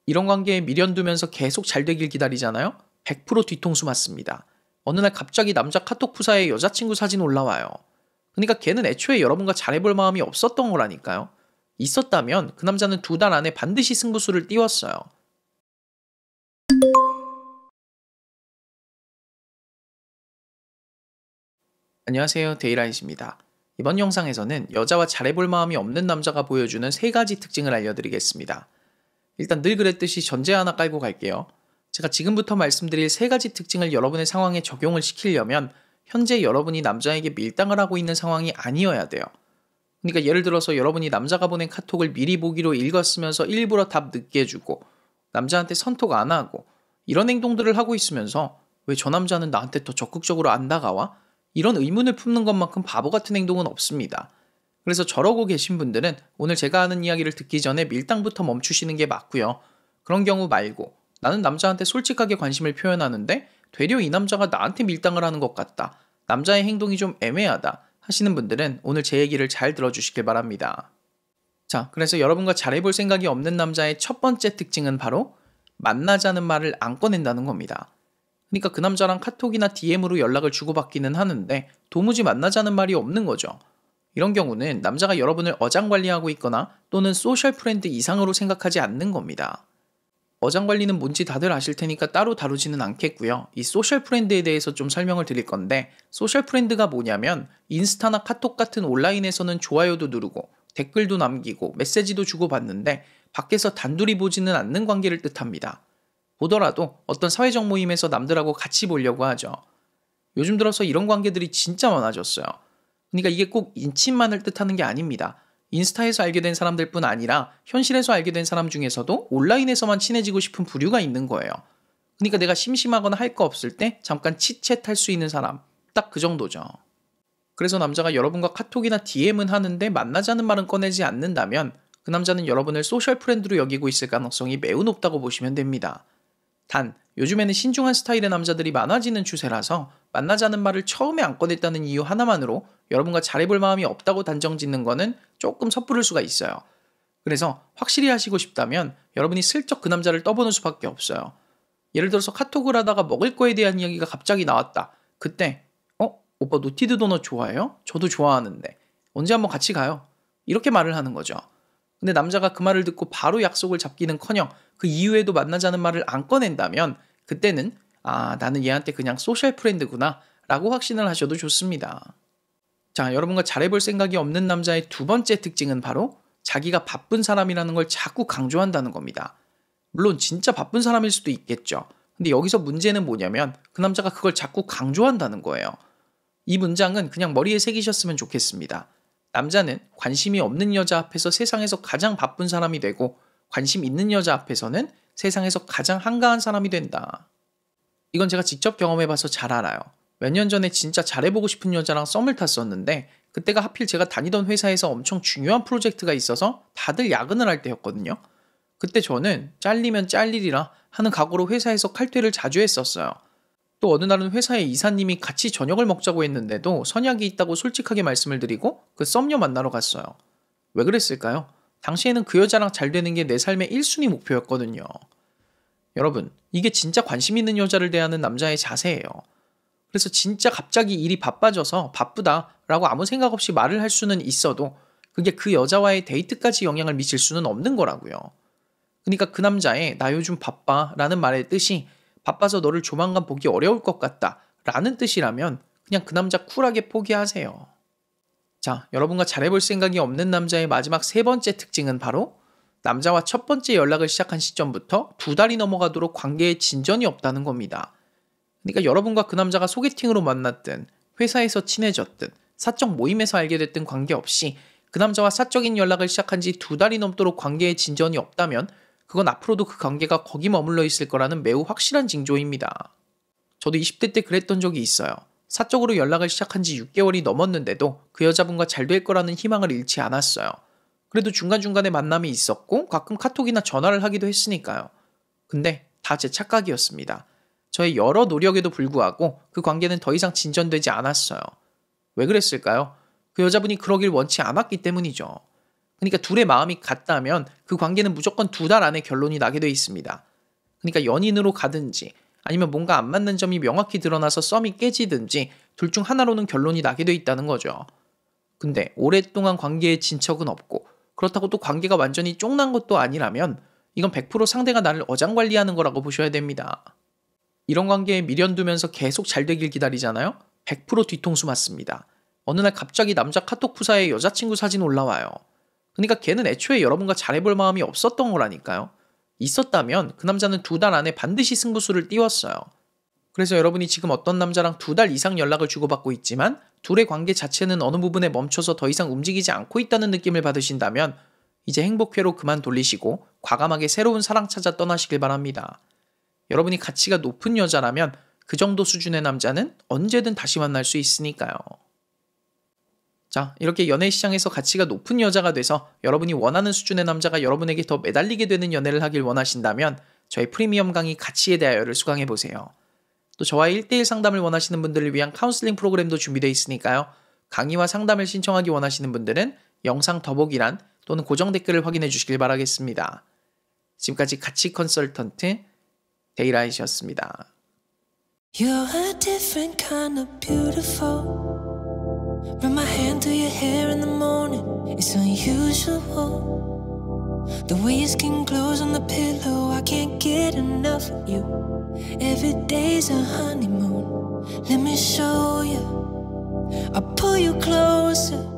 이런 관계에 미련 두면서 계속 잘 되길 기다리잖아요? 100% 뒤통수 맞습니다. 어느 날 갑자기 남자 카톡 프사에 여자친구 사진 올라와요. 그러니까 걔는 애초에 여러분과 잘해볼 마음이 없었던 거라니까요. 있었다면 그 남자는 2달 안에 반드시 승부수를 띄웠어요. 안녕하세요, 데이라이트입니다. 이번 영상에서는 여자와 잘해볼 마음이 없는 남자가 보여주는 3가지 특징을 알려드리겠습니다. 일단 늘 그랬듯이 전제 하나 깔고 갈게요. 제가 지금부터 말씀드릴 3가지 특징을 여러분의 상황에 적용을 시키려면 현재 여러분이 남자에게 밀당을 하고 있는 상황이 아니어야 돼요. 그러니까 예를 들어서 여러분이 남자가 보낸 카톡을 미리 보기로 읽었으면서 일부러 답 늦게 주고 남자한테 선톡 안 하고 이런 행동들을 하고 있으면서 왜 저 남자는 나한테 더 적극적으로 안 다가와? 이런 의문을 품는 것만큼 바보 같은 행동은 없습니다. 그래서 저러고 계신 분들은 오늘 제가 하는 이야기를 듣기 전에 밀당부터 멈추시는 게 맞고요. 그런 경우 말고 나는 남자한테 솔직하게 관심을 표현하는데 되려 이 남자가 나한테 밀당을 하는 것 같다. 남자의 행동이 좀 애매하다 하시는 분들은 오늘 제 얘기를 잘 들어주시길 바랍니다. 자, 그래서 여러분과 잘해볼 생각이 없는 남자의 첫 번째 특징은 바로 만나자는 말을 안 꺼낸다는 겁니다. 그러니까 그 남자랑 카톡이나 DM으로 연락을 주고받기는 하는데 도무지 만나자는 말이 없는 거죠. 이런 경우는 남자가 여러분을 어장관리하고 있거나 또는 소셜 프렌드 이상으로 생각하지 않는 겁니다. 어장관리는 뭔지 다들 아실 테니까 따로 다루지는 않겠고요. 이 소셜 프렌드에 대해서 좀 설명을 드릴 건데 소셜 프렌드가 뭐냐면 인스타나 카톡 같은 온라인에서는 좋아요도 누르고 댓글도 남기고 메시지도 주고받는데 밖에서 단둘이 보지는 않는 관계를 뜻합니다. 보더라도 어떤 사회적 모임에서 남들하고 같이 보려고 하죠. 요즘 들어서 이런 관계들이 진짜 많아졌어요. 그러니까 이게 꼭 인친만을 뜻하는 게 아닙니다. 인스타에서 알게 된 사람들 뿐 아니라 현실에서 알게 된 사람 중에서도 온라인에서만 친해지고 싶은 부류가 있는 거예요. 그러니까 내가 심심하거나 할 거 없을 때 잠깐 치챗 할 수 있는 사람, 딱 그 정도죠. 그래서 남자가 여러분과 카톡이나 DM은 하는데 만나자는 말은 꺼내지 않는다면 그 남자는 여러분을 소셜 프렌드로 여기고 있을 가능성이 매우 높다고 보시면 됩니다. 단, 요즘에는 신중한 스타일의 남자들이 많아지는 추세라서 만나자는 말을 처음에 안 꺼냈다는 이유 하나만으로 여러분과 잘해볼 마음이 없다고 단정 짓는 거는 조금 섣부를 수가 있어요. 그래서 확실히 하시고 싶다면 여러분이 슬쩍 그 남자를 떠보는 수밖에 없어요. 예를 들어서 카톡을 하다가 먹을 거에 대한 이야기가 갑자기 나왔다. 그때 오빠 노티드 도넛 좋아해요? 저도 좋아하는데 언제 한번 같이 가요? 이렇게 말을 하는 거죠. 근데 남자가 그 말을 듣고 바로 약속을 잡기는커녕 그 이후에도 만나자는 말을 안 꺼낸다면 그때는 나는 얘한테 그냥 소셜 프렌드구나 라고 확신을 하셔도 좋습니다. 자, 여러분과 잘해볼 생각이 없는 남자의 2번째 특징은 바로 자기가 바쁜 사람이라는 걸 자꾸 강조한다는 겁니다. 물론 진짜 바쁜 사람일 수도 있겠죠. 근데 여기서 문제는 뭐냐면 그 남자가 그걸 자꾸 강조한다는 거예요. 이 문장은 그냥 머리에 새기셨으면 좋겠습니다. 남자는 관심이 없는 여자 앞에서 세상에서 가장 바쁜 사람이 되고 관심 있는 여자 앞에서는 세상에서 가장 한가한 사람이 된다. 이건 제가 직접 경험해봐서 잘 알아요. 몇 년 전에 진짜 잘해보고 싶은 여자랑 썸을 탔었는데 그때가 하필 제가 다니던 회사에서 엄청 중요한 프로젝트가 있어서 다들 야근을 할 때였거든요. 그때 저는 잘리면 잘리리라 하는 각오로 회사에서 칼퇴를 자주 했었어요. 또 어느 날은 회사의 이사님이 같이 저녁을 먹자고 했는데도 선약이 있다고 솔직하게 말씀을 드리고 그 썸녀 만나러 갔어요. 왜 그랬을까요? 당시에는 그 여자랑 잘 되는 게 내 삶의 1순위 목표였거든요. 여러분, 이게 진짜 관심 있는 여자를 대하는 남자의 자세예요. 그래서 진짜 갑자기 일이 바빠져서 바쁘다라고 아무 생각 없이 말을 할 수는 있어도 그게 그 여자와의 데이트까지 영향을 미칠 수는 없는 거라고요. 그러니까 그 남자의 나 요즘 바빠 라는 말의 뜻이 바빠서 너를 조만간 보기 어려울 것 같다 라는 뜻이라면 그냥 그 남자 쿨하게 포기하세요. 자, 여러분과 잘해볼 생각이 없는 남자의 마지막 3번째 특징은 바로 남자와 첫 번째 연락을 시작한 시점부터 2달이 넘어가도록 관계에 진전이 없다는 겁니다. 그러니까 여러분과 그 남자가 소개팅으로 만났든 회사에서 친해졌든 사적 모임에서 알게 됐든 관계없이 그 남자와 사적인 연락을 시작한 지 2달이 넘도록 관계에 진전이 없다면 그건 앞으로도 그 관계가 거기 머물러 있을 거라는 매우 확실한 징조입니다. 저도 20대 때 그랬던 적이 있어요. 사적으로 연락을 시작한 지 6개월이 넘었는데도 그 여자분과 잘 될 거라는 희망을 잃지 않았어요. 그래도 중간중간에 만남이 있었고 가끔 카톡이나 전화를 하기도 했으니까요. 근데 다 제 착각이었습니다. 저의 여러 노력에도 불구하고 그 관계는 더 이상 진전되지 않았어요. 왜 그랬을까요? 그 여자분이 그러길 원치 않았기 때문이죠. 그러니까 둘의 마음이 같다면 그 관계는 무조건 2달 안에 결론이 나게 돼 있습니다. 그러니까 연인으로 가든지 아니면 뭔가 안 맞는 점이 명확히 드러나서 썸이 깨지든지 둘 중 하나로는 결론이 나게 돼 있다는 거죠. 근데 오랫동안 관계에 진척은 없고 그렇다고 또 관계가 완전히 쫑난 것도 아니라면 이건 100% 상대가 나를 어장관리하는 거라고 보셔야 됩니다. 이런 관계에 미련 두면서 계속 잘 되길 기다리잖아요? 100% 뒤통수 맞습니다. 어느 날 갑자기 남자 카톡 프사에 여자친구 사진 올라와요. 그러니까 걔는 애초에 여러분과 잘해볼 마음이 없었던 거라니까요. 있었다면 그 남자는 2달 안에 반드시 승부수를 띄웠어요. 그래서 여러분이 지금 어떤 남자랑 2달 이상 연락을 주고받고 있지만 둘의 관계 자체는 어느 부분에 멈춰서 더 이상 움직이지 않고 있다는 느낌을 받으신다면 이제 행복회로 그만 돌리시고 과감하게 새로운 사랑 찾아 떠나시길 바랍니다. 여러분이 가치가 높은 여자라면 그 정도 수준의 남자는 언제든 다시 만날 수 있으니까요. 자, 이렇게 연애 시장에서 가치가 높은 여자가 돼서 여러분이 원하는 수준의 남자가 여러분에게 더 매달리게 되는 연애를 하길 원하신다면 저희 프리미엄 강의 가치에 대하여를 수강해보세요. 또 저와의 1대1 상담을 원하시는 분들을 위한 카운슬링 프로그램도 준비되어 있으니까요. 강의와 상담을 신청하기 원하시는 분들은 영상 더보기란 또는 고정 댓글을 확인해 주시길 바라겠습니다. 지금까지 가치 컨설턴트 데이라이시였습니다. You're a different kind of beautiful. Run my hand through your hair in the morning. It's unusual. The way your skin glows on the pillow, I can't get enough of you. Every day's a honeymoon. Let me show you. I'll pull you closer.